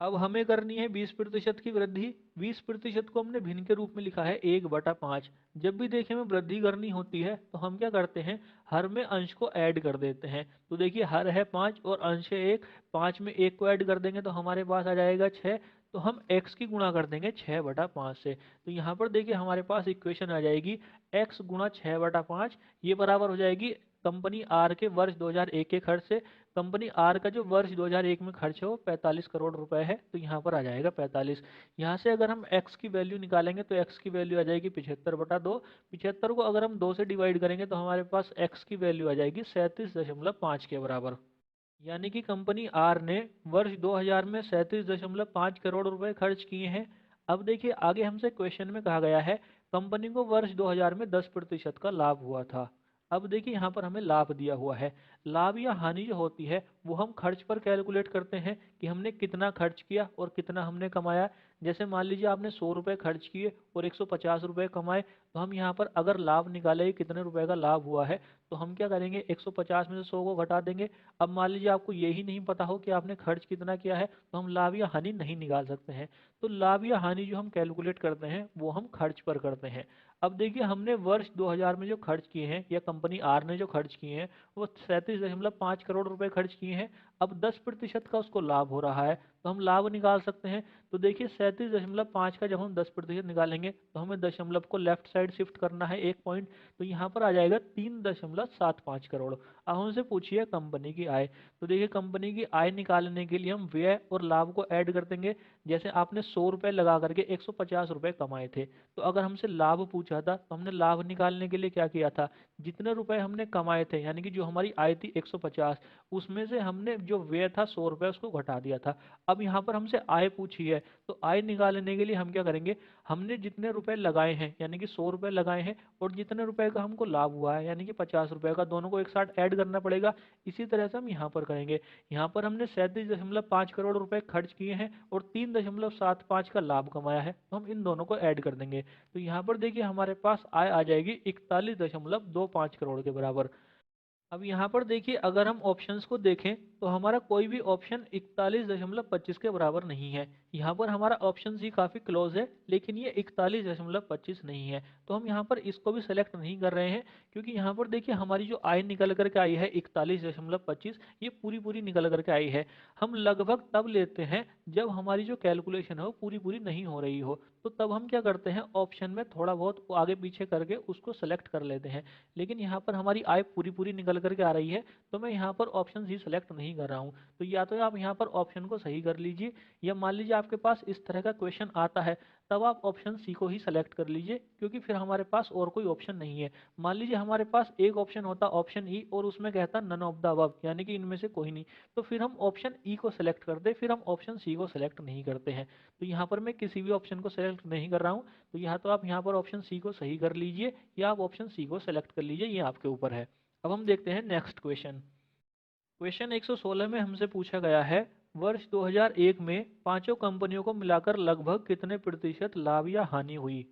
[SPEAKER 1] अब हमें करनी है 20% की वृद्धि। 20% को हमने भिन्न के रूप में लिखा है 1/5। जब भी देखिए हमें वृद्धि करनी होती है तो हम क्या करते हैं हर में अंश को ऐड कर देते हैं। तो देखिए हर है 5 और अंश है 1। 5 में 1 को ऐड कर देंगे तो हमारे पास आ जाएगा 6। तो हम x की गुणा कर देंगे 6/5 से। तो यहाँ पर देखिए हमारे पास इक्वेशन आ जाएगी x गुणा 6/5। ये बराबर हो जाएगी कंपनी आर के वर्ष 2001 के खर्च से। कंपनी आर का जो वर्ष 2001 में खर्च है वो 45 करोड़ रुपए है। तो यहाँ पर आ जाएगा 45। यहाँ से अगर हम x की वैल्यू निकालेंगे तो x की वैल्यू आ जाएगी 75/2। 75 को अगर हम 2 से डिवाइड करेंगे तो हमारे पास x की वैल्यू आ जाएगी 37.5 के बराबर। यानी कि कंपनी आर ने वर्ष 2000 में 37.5 करोड़ रुपए खर्च किए हैं। अब देखिए आगे हमसे क्वेश्चन में कहा गया है कंपनी को वर्ष 2000 में 10% का लाभ हुआ था। अब देखिए यहाँ पर हमें लाभ दिया हुआ है। लाभ या हानि जो होती है वो हम खर्च पर कैलकुलेट करते हैं कि हमने कितना खर्च किया और कितना हमने कमाया। जैसे मान लीजिए आपने 100 रुपये खर्च किए और 150 रुपये कमाए, तो हम यहाँ पर अगर लाभ निकाले कि कितने रुपए का लाभ हुआ है तो हम क्या करेंगे 150 में से 100 को घटा देंगे। अब मान लीजिए आपको यही नहीं पता हो कि आपने खर्च कितना किया है तो हम लाभ या हानि नहीं निकाल सकते हैं। तो लाभ या हानि जो हम कैलकुलेट करते हैं वो हम खर्च पर करते हैं। अब देखिए हमने वर्ष 2000 में जो खर्च किए हैं या कंपनी आर ने जो खर्च किए हैं वो 37.5 करोड़ रुपए खर्च किए हैं। अब 10% का उसको लाभ हो रहा है तो हम लाभ निकाल सकते हैं। तो देखिए 37.5 का जब हम 10% निकालेंगे तो हमें दशमलव को लेफ्ट साइड शिफ्ट करना है 1 पॉइंट। तो यहाँ पर आ जाएगा 3.75 करोड़। अब हमसे पूछिए कंपनी की आय। तो देखिए कंपनी की आय निकालने के लिए हम व्यय और लाभ को ऐड कर देंगे। जैसे आपने 100 रुपये लगा करके 150 रुपये कमाए थे, तो अगर हमसे लाभ पूछा था तो हमने लाभ निकालने के लिए क्या किया था, जितने रुपए हमने कमाए थे यानी कि जो हमारी आय थी 150, उसमें से हमने जो व्यय था 100 रुपये उसको घटा दिया था। अब यहाँ पर हमसे आय पूछी है तो आय निकालने के लिए हम क्या करेंगे, हमने जितने रुपए लगाए हैं यानी कि 100 रुपये लगाए हैं और जितने रुपए का हमको लाभ हुआ है यानी कि 50 रुपये का, दोनों को एक साथ ऐड करना पड़ेगा। इसी तरह से हम यहाँ पर करेंगे। यहाँ पर हमने 37.5 करोड़ रुपए खर्च किए हैं और 3.75 का लाभ कमाया है, तो हम इन दोनों को ऐड कर देंगे। तो यहाँ पर देखिए हमारे पास आय आ जाएगी 41.25 करोड़ के बराबर। अब यहाँ पर देखिए अगर हम ऑप्शंस को देखें तो हमारा कोई भी ऑप्शन 41.25 के बराबर नहीं है। यहाँ पर हमारा ऑप्शन सी काफ़ी क्लोज है लेकिन ये 41.25 नहीं है। तो हम यहाँ पर इसको भी सेलेक्ट नहीं कर रहे हैं क्योंकि यहाँ पर देखिए हमारी जो आय निकल करके आई है 41.25, ये पूरी पूरी निकल करके आई है। हम लगभग तब लेते हैं जब हमारी जो कैलकुलेशन है वो पूरी पूरी नहीं हो रही हो, तो तब हम क्या करते हैं ऑप्शन में थोड़ा बहुत आगे पीछे करके उसको सेलेक्ट कर लेते हैं। लेकिन यहाँ पर हमारी आय पूरी पूरी निकल करके आ रही है तो मैं यहाँ पर ऑप्शन सी सेलेक्ट नहीं कर रहा हूँ। तो या तो आप यहाँ पर ऑप्शन को सही कर लीजिए या मान लीजिए आपके पास इस तरह का क्वेश्चन आता है तब आप ऑप्शन सी को ही सेलेक्ट कर लीजिए, क्योंकि फिर हमारे पास और कोई ऑप्शन नहीं है। मान लीजिए हमारे पास एक ऑप्शन होता ऑप्शन ई और उसमें कहता नन ऑफ द अबव, यानी कि इनमें से कोई नहीं, तो फिर हम ऑप्शन ई को सेलेक्ट करते, फिर हम ऑप्शन सी को सेलेक्ट नहीं करते हैं। तो यहाँ पर मैं किसी भी ऑप्शन को सेलेक्ट नहीं कर रहा हूँ, तो यहाँ तो आप यहाँ पर ऑप्शन सी को सही कर लीजिए या आप ऑप्शन सी को सेलेक्ट कर लीजिए, ये आपके ऊपर है। अब हम देखते हैं नेक्स्ट क्वेश्चन। क्वेश्चन 116 में हमसे पूछा गया है, वर्ष 2001 में पांचों कंपनियों को मिलाकर लगभग कितने प्रतिशत लाभ या हानि हुई।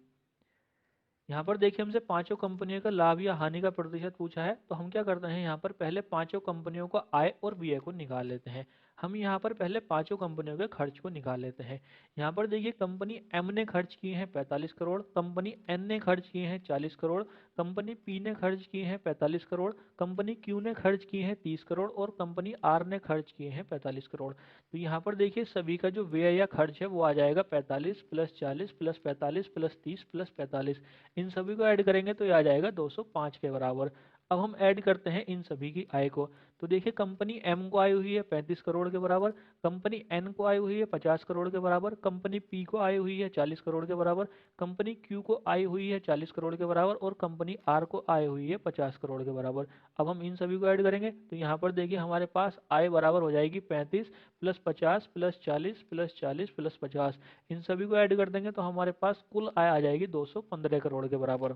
[SPEAKER 1] यहाँ पर देखिए हमसे पांचों कंपनियों का लाभ या हानि का प्रतिशत पूछा है, तो हम क्या करते हैं, यहाँ पर पहले पांचों कंपनियों का आय और व्यय को निकाल लेते हैं। हम यहाँ पर पहले पांचों कंपनियों के खर्च को निकाल लेते हैं। यहाँ पर देखिए कंपनी एम ने खर्च किए हैं 45 करोड़, कंपनी एन ने खर्च किए हैं 40 करोड़, कंपनी पी ने खर्च किए हैं 45 करोड़, कंपनी क्यू ने खर्च किए हैं 30 करोड़ और कंपनी आर ने खर्च किए हैं 45 करोड़। तो यहाँ पर देखिए सभी का जो व्यय या खर्च है वो आ जाएगा 45 प्लस 40 प्लस 45 प्लस 30 प्लस 45। इन सभी को ऐड करेंगे तो ये आ जाएगा 205 के बराबर। अब हम ऐड करते हैं इन सभी की आय को, तो देखिए कंपनी एम को आय हुई है 35 करोड़ के बराबर, कंपनी एन को आय हुई है 50 करोड़ के बराबर, कंपनी पी को आय हुई है 40 करोड़ के बराबर, कंपनी क्यू को आय हुई है 40 करोड़ के बराबर और कंपनी आर को आय हुई है 50 करोड़ के बराबर। अब हम इन सभी को ऐड करेंगे तो यहाँ पर देखिए हमारे पास आय बराबर हो जाएगी 35 प्लस 50 प्लस 40 प्लस 40 प्लस 50। इन सभी को ऐड कर देंगे तो हमारे पास कुल आय आ जाएगी 215 करोड़ के बराबर।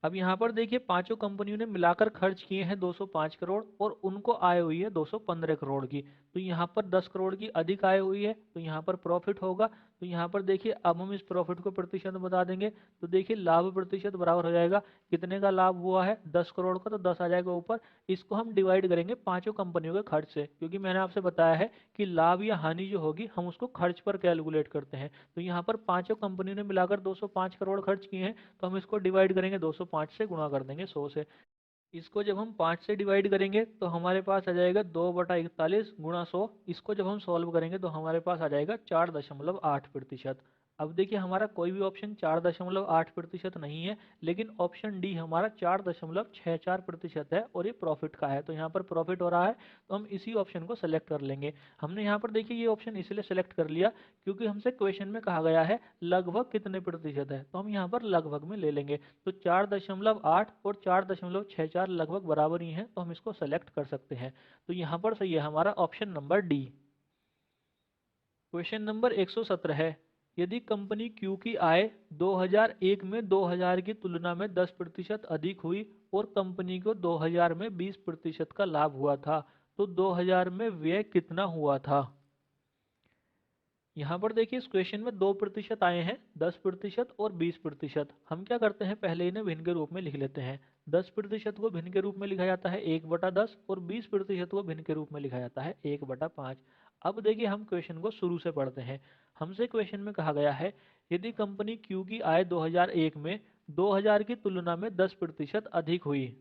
[SPEAKER 1] अब यहाँ पर देखिए पांचों कंपनियों ने मिलाकर खर्च किए हैं 205 करोड़ और उनको आय हुई है 215 करोड़ की। तो यहाँ पर 10 करोड़ की अधिक आय हुई है, तो यहाँ पर प्रॉफिट होगा। तो यहाँ पर देखिए अब हम इस प्रॉफिट को प्रतिशत बता देंगे, तो देखिए लाभ प्रतिशत बराबर हो जाएगा, कितने का लाभ हुआ है 10 करोड़ का, तो 10 आ जाएगा ऊपर। इसको हम डिवाइड करेंगे पांचों कंपनियों के खर्च से, क्योंकि मैंने आपसे बताया है कि लाभ या हानि जो होगी हम उसको खर्च पर कैलकुलेट करते हैं। तो यहाँ पर पांचों कंपनियों ने मिलाकर 205 करोड़ खर्च किए हैं, तो हम इसको डिवाइड करेंगे 205 से, गुणा कर देंगे 100 से। इसको जब हम 5 से डिवाइड करेंगे तो हमारे पास आ जाएगा 2/41 गुणा 100। इसको जब हम सॉल्व करेंगे तो हमारे पास आ जाएगा 4.8%। अब देखिए हमारा कोई भी ऑप्शन 4.8% नहीं है, लेकिन ऑप्शन डी हमारा 4.64% है और ये प्रॉफिट का है। तो यहाँ पर प्रॉफिट हो रहा है, तो हम इसी ऑप्शन को सेलेक्ट कर लेंगे। हमने यहाँ पर देखिए ये ऑप्शन इसलिए सेलेक्ट कर लिया क्योंकि हमसे क्वेश्चन में कहा गया है लगभग कितने प्रतिशत है, तो हम यहाँ पर लगभग में ले लेंगे। तो 4.8 और 4.64 लगभग बराबर ही हैं, तो हम इसको सेलेक्ट कर सकते हैं। तो यहाँ पर सही है हमारा option number D. Question number 117 है, यदि कंपनी क्यू की आय 2001 में 2000 की तुलना में 10% अधिक हुई और कंपनी को 2000 में 20% का लाभ हुआ था, तो 2000 में व्यय कितना हुआ था। यहाँ पर देखिए इस क्वेश्चन में 2% आए हैं, 10% और 20%। हम क्या करते हैं, पहले इन्हें भिन्न के रूप में लिख लेते हैं। 10% को भिन्न के रूप में लिखा जाता है 1/10 और 20% को भिन्न के रूप में लिखा जाता है 1/5। अब देखिए हम क्वेश्चन को शुरू से पढ़ते हैं। हमसे क्वेश्चन में कहा गया है, यदि कंपनी क्यू की आय 2001 में 2000 की तुलना में 10% अधिक हुई।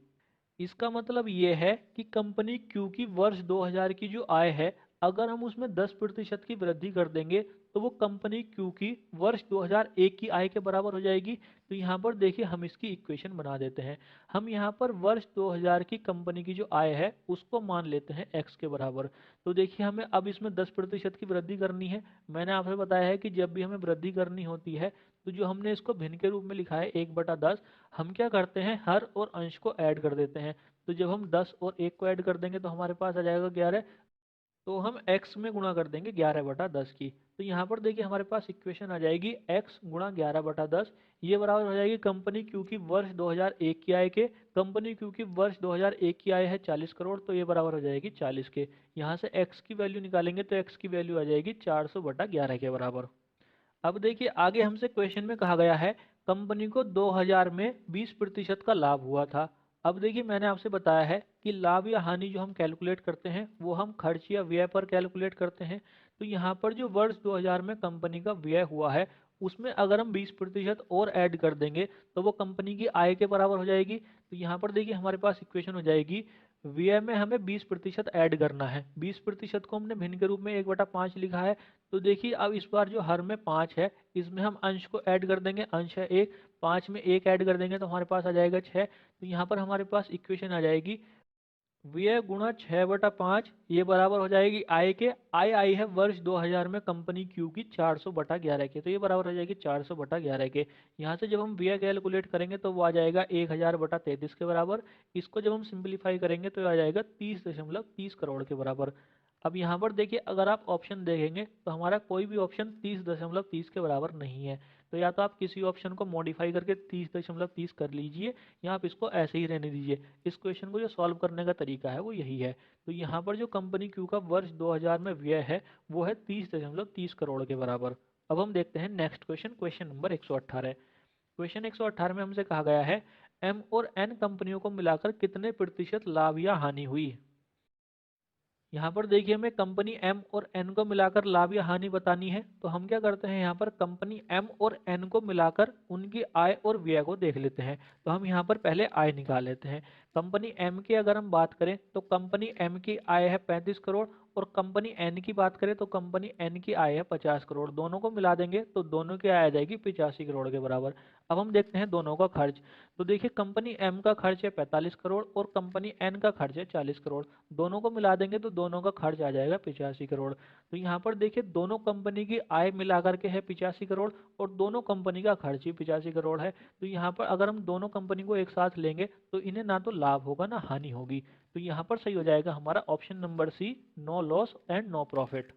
[SPEAKER 1] इसका मतलब ये है कि कंपनी क्यू की वर्ष 2000 की जो आय है, अगर हम उसमें 10% की वृद्धि कर देंगे तो वो कंपनी क्यू की वर्ष 2001 की आय के बराबर हो जाएगी। तो यहाँ पर देखिए हम इसकी इक्वेशन बना देते हैं। हम यहाँ पर वर्ष 2000 की कंपनी की जो आय है उसको मान लेते हैं x के बराबर। तो देखिए हमें अब इसमें 10% की वृद्धि करनी है। मैंने आपसे बताया है कि जब भी हमें वृद्धि करनी होती है तो जो हमने इसको भिन्न के रूप में लिखा है 1/10, हम क्या करते हैं हर और अंश को ऐड कर देते हैं। तो जब हम 10 और 1 को ऐड कर देंगे तो हमारे पास आ जाएगा 11। तो हम x में गुणा कर देंगे 11/10 की। तो यहाँ पर देखिए हमारे पास इक्वेशन आ जाएगी x गुणा 11/10, ये बराबर हो जाएगी कंपनी क्यू की वर्ष 2001 की आय के। कंपनी क्यू की वर्ष 2001 की आय है 40 करोड़, तो ये बराबर हो जाएगी 40 के। यहाँ से x की वैल्यू निकालेंगे तो x की वैल्यू आ जाएगी 400/11 के बराबर। अब देखिए आगे हमसे क्वेश्चन में कहा गया है, कंपनी को 2000 में 20% का लाभ हुआ था। अब देखिए मैंने आपसे बताया है कि लाभ या हानि जो हम कैलकुलेट करते हैं वो हम खर्च या व्यय पर कैलकुलेट करते हैं। तो यहाँ पर जो वर्ष 2000 में कंपनी का व्यय हुआ है उसमें अगर हम 20% और ऐड कर देंगे तो वो कंपनी की आय के बराबर हो जाएगी। तो यहाँ पर देखिए हमारे पास इक्वेशन हो जाएगी, व्यय में हमें 20% ऐड करना है। 20% को हमने भिन्न के रूप में 1/5 लिखा है। तो देखिए अब इस बार जो हर में 5 है, इसमें हम अंश को ऐड कर देंगे, अंश है 1, 5 में 1 ऐड कर देंगे तो हमारे पास आ जाएगा 6। तो यहाँ पर हमारे पास इक्वेशन आ जाएगी व्यय गुणा 6/5 ये बराबर हो जाएगी आय के। आय आई है वर्ष 2000 में कंपनी क्यू की 400/11 के, तो ये बराबर हो जाएगी 400/11 के। यहाँ से जब हम व्यय कैलकुलेट करेंगे तो वो आ जाएगा 1000/33 के बराबर। इसको जब हम सिंप्लीफाई करेंगे तो आ जाएगा 30.30 करोड़ के बराबर। अब यहाँ पर देखिए, अगर आप ऑप्शन देखेंगे तो हमारा कोई भी ऑप्शन 30.30 के बराबर नहीं है। तो या तो आप किसी ऑप्शन को मॉडिफाई करके 30.30 कर लीजिए, या आप इसको ऐसे ही रहने दीजिए। इस क्वेश्चन को जो सॉल्व करने का तरीका है वो यही है। तो यहाँ पर जो कंपनी क्यू का वर्ष 2000 में व्यय है वो है 30.30 करोड़ के बराबर। अब हम देखते हैं next question, question number 118। Question 118 में हमसे कहा गया है एम और एन कंपनियों को मिलाकर कितने प्रतिशत लाभ या हानि हुई। यहाँ पर देखिए, हमें कंपनी एम और एन को मिलाकर लाभ या हानि बतानी है। तो हम क्या करते हैं, यहाँ पर कंपनी एम और एन को मिलाकर उनकी आय और व्यय को देख लेते हैं। तो हम यहाँ पर पहले आय निकाल लेते हैं। कंपनी एम की अगर हम बात करें तो कंपनी एम की आय है 35 करोड़, और कंपनी एन की बात करें तो कंपनी एन की आय है 50 करोड़। दोनों को मिला देंगे तो दोनों की आय आ जाएगी 85 करोड़ के बराबर। अब हम देखते हैं दोनों का खर्च। तो देखिए, कंपनी एम का खर्च है 45 करोड़ और कंपनी एन का खर्च है 40 करोड़। दोनों को मिला देंगे तो दोनों का खर्च आ जाएगा 85 करोड़। तो यहाँ पर देखिए, दोनों कंपनी की आय मिला करके है 85 करोड़ और दोनों कंपनी का खर्च ही 85 करोड़ है। तो यहाँ पर अगर हम दोनों कंपनी को एक साथ लेंगे तो इन्हें ना तो लाभ होगा ना हानि होगी। तो यहाँ पर सही हो जाएगा हमारा option number C, no loss and no profit.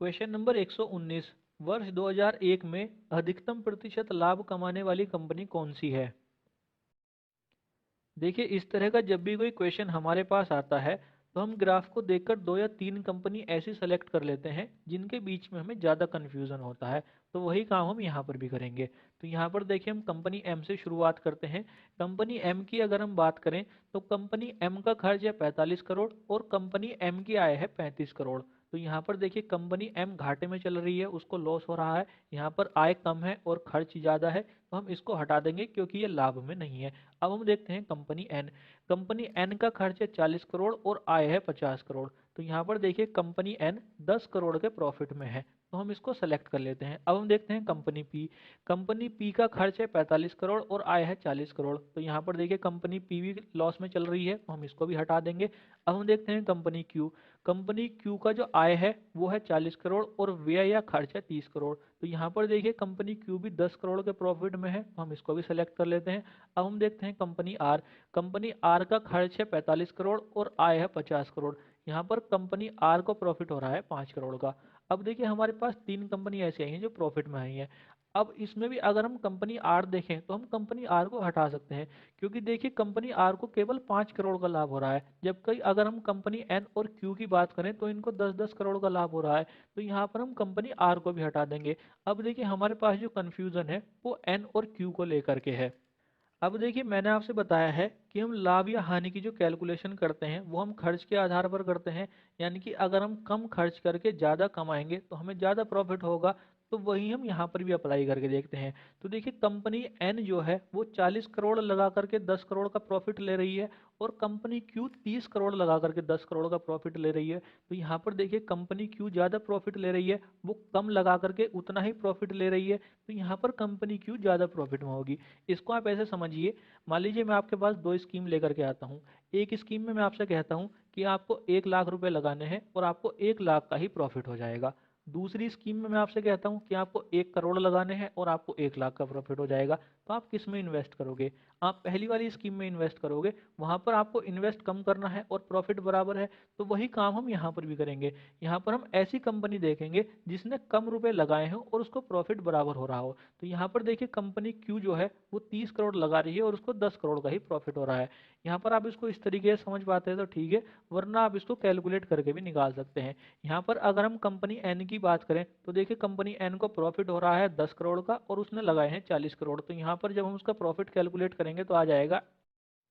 [SPEAKER 1] Question number 119, वर्ष 2001 में अधिकतम प्रतिशत लाभ कमाने वाली कंपनी कौन सी है। देखिए, इस तरह का जब भी कोई क्वेश्चन हमारे पास आता है तो हम ग्राफ को देखकर दो या तीन कंपनी ऐसी सेलेक्ट कर लेते हैं जिनके बीच में हमें ज़्यादा कन्फ्यूज़न होता है। तो वही काम हम यहाँ पर भी करेंगे। तो यहाँ पर देखिए, हम कंपनी एम से शुरुआत करते हैं। कंपनी एम की अगर हम बात करें तो कंपनी एम का खर्च है 45 करोड़ और कंपनी एम की आय है 35 करोड़। तो यहाँ पर देखिए, कंपनी एम घाटे में चल रही है, उसको लॉस हो रहा है। यहाँ पर आय कम है और खर्च ज़्यादा है, तो हम इसको हटा देंगे क्योंकि ये लाभ में नहीं है। अब हम देखते हैं कंपनी एन। कंपनी एन का खर्च है 40 करोड़ और आय है 50 करोड़। तो यहाँ पर देखिए, कंपनी एन 10 करोड़ के प्रॉफिट में है, तो हम इसको सेलेक्ट कर लेते हैं। अब हम देखते हैं कंपनी पी। कंपनी पी का खर्च है 45 करोड़ और आय है 40 करोड़। तो यहाँ पर देखिए, कंपनी पी भी लॉस में चल रही है, तो हम इसको भी हटा देंगे। अब हम देखते हैं कंपनी क्यू। कंपनी क्यू का जो आय है वो है 40 करोड़ और व्यय या खर्च है 30 करोड़। तो यहाँ पर देखिए, कंपनी क्यू भी 10 करोड़ के प्रॉफिट में है, तो हम इसको भी सेलेक्ट कर लेते हैं। अब हम देखते हैं कंपनी आर। कंपनी आर का खर्च है 45 करोड़ और आय है 50 करोड़। यहाँ पर कंपनी आर को प्रॉफिट हो रहा है 5 करोड़ का। अब देखिए, हमारे पास तीन कंपनी ऐसी आई हैं जो प्रॉफिट में आई हैं। अब इसमें भी अगर हम कंपनी आर देखें तो हम कंपनी आर को हटा सकते हैं, क्योंकि देखिए, कंपनी आर को केवल 5 करोड़ का लाभ हो रहा है, जबकि अगर हम कंपनी एन और क्यू की बात करें तो इनको 10-10 करोड़ का लाभ हो रहा है। तो यहाँ पर हम कंपनी आर को भी हटा देंगे। अब देखिए, हमारे पास जो कन्फ्यूजन है वो एन और क्यू को लेकर के है। अब देखिए, मैंने आपसे बताया है कि हम लाभ या हानि की जो कैलकुलेशन करते हैं वो हम खर्च के आधार पर करते हैं। यानी कि अगर हम कम खर्च करके ज़्यादा कमाएंगे तो हमें ज़्यादा प्रॉफिट होगा। तो वही हम यहाँ पर भी अप्लाई करके देखते हैं। तो देखिए, कंपनी एन जो है वो 40 करोड़ लगा करके 10 करोड़ का प्रॉफिट ले रही है और कंपनी क्यू 30 करोड़ लगा करके 10 करोड़ का प्रॉफिट ले रही है। तो यहाँ पर देखिए, कंपनी क्यू ज़्यादा प्रॉफिट ले रही है, वो कम लगा करके उतना ही प्रॉफिट ले रही है। तो यहाँ पर कंपनी क्यू ज़्यादा प्रॉफिट में होगी। इसको आप ऐसे समझिए, मान लीजिए मैं आपके पास दो स्कीम लेकर के आता हूँ। एक स्कीम में मैं आपसे कहता हूँ कि आपको 1 लाख रुपए लगाने हैं और आपको 1 लाख का ही प्रॉफिट हो जाएगा। दूसरी स्कीम में मैं आपसे कहता हूँ कि आपको 1 करोड़ लगाने हैं और आपको 1 लाख का प्रॉफिट हो जाएगा। तो आप किस में इन्वेस्ट करोगे? आप पहली वाली स्कीम में इन्वेस्ट करोगे, वहां पर आपको इन्वेस्ट कम करना है और प्रॉफिट बराबर है। तो वही काम हम यहाँ पर भी करेंगे। यहाँ पर हम ऐसी कंपनी देखेंगे जिसने कम रुपए लगाए हों और उसको प्रॉफिट बराबर हो रहा हो। तो यहाँ पर देखिए, कंपनी क्यू जो है वो 30 करोड़ लगा रही है और उसको 10 करोड़ का ही प्रॉफिट हो रहा है। यहाँ पर आप इसको इस तरीके से समझ पाते हैं तो ठीक है, वरना आप इसको कैलकुलेट करके भी निकाल सकते हैं। यहाँ पर अगर हम कंपनी एन की बात करें तो देखिए, कंपनी एन को प्रॉफिट हो रहा है 10 करोड़ का और उसने लगाए हैं 40 करोड़। तो यहाँ पर जब हम उसका प्रॉफिट कैलकुलेट करेंगे तो आ जाएगा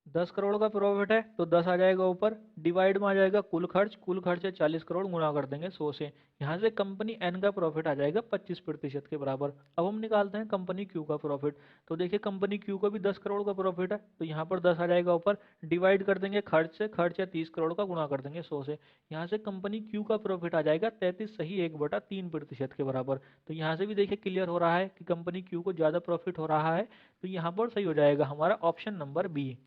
[SPEAKER 1] 10 करोड़ का प्रॉफिट है तो 10 आ जाएगा ऊपर, डिवाइड में आ जाएगा कुल खर्च है 40 करोड़, गुणा कर देंगे 100 से। यहाँ से कंपनी एन का प्रॉफिट आ जाएगा 25% के बराबर। अब हम निकालते हैं कंपनी क्यू का प्रॉफिट। तो देखिए, कंपनी क्यू को भी 10 करोड़ का प्रॉफिट है, तो यहाँ पर 10 आ जाएगा ऊपर, डिवाइड कर देंगे खर्च से, खर्च है 30 करोड़ का, गुणा कर देंगे 100 से। यहाँ से कंपनी क्यू का प्रॉफिट आ जाएगा 33 सही 1/3% के बराबर। तो यहाँ से भी देखिए, क्लियर हो रहा है कि कंपनी क्यू को ज़्यादा प्रॉफिट हो रहा है। तो यहाँ पर सही हो जाएगा हमारा ऑप्शन नंबर बी।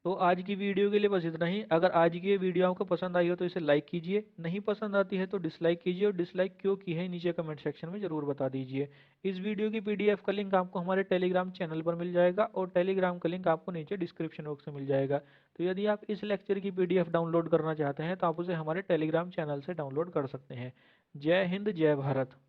[SPEAKER 1] तो आज की वीडियो के लिए बस इतना ही। अगर आज की ये वीडियो आपको पसंद आई हो तो इसे लाइक कीजिए, नहीं पसंद आती है तो डिसलाइक कीजिए, और डिसलाइक क्यों की है नीचे कमेंट सेक्शन में ज़रूर बता दीजिए। इस वीडियो की पीडीएफ का लिंक आपको हमारे टेलीग्राम चैनल पर मिल जाएगा, और टेलीग्राम का लिंक आपको नीचे डिस्क्रिप्शन बॉक्स में मिल जाएगा। तो यदि आप इस लेक्चर की पीडीएफ डाउनलोड करना चाहते हैं तो आप उसे हमारे टेलीग्राम चैनल से डाउनलोड कर सकते हैं। जय हिंद, जय भारत।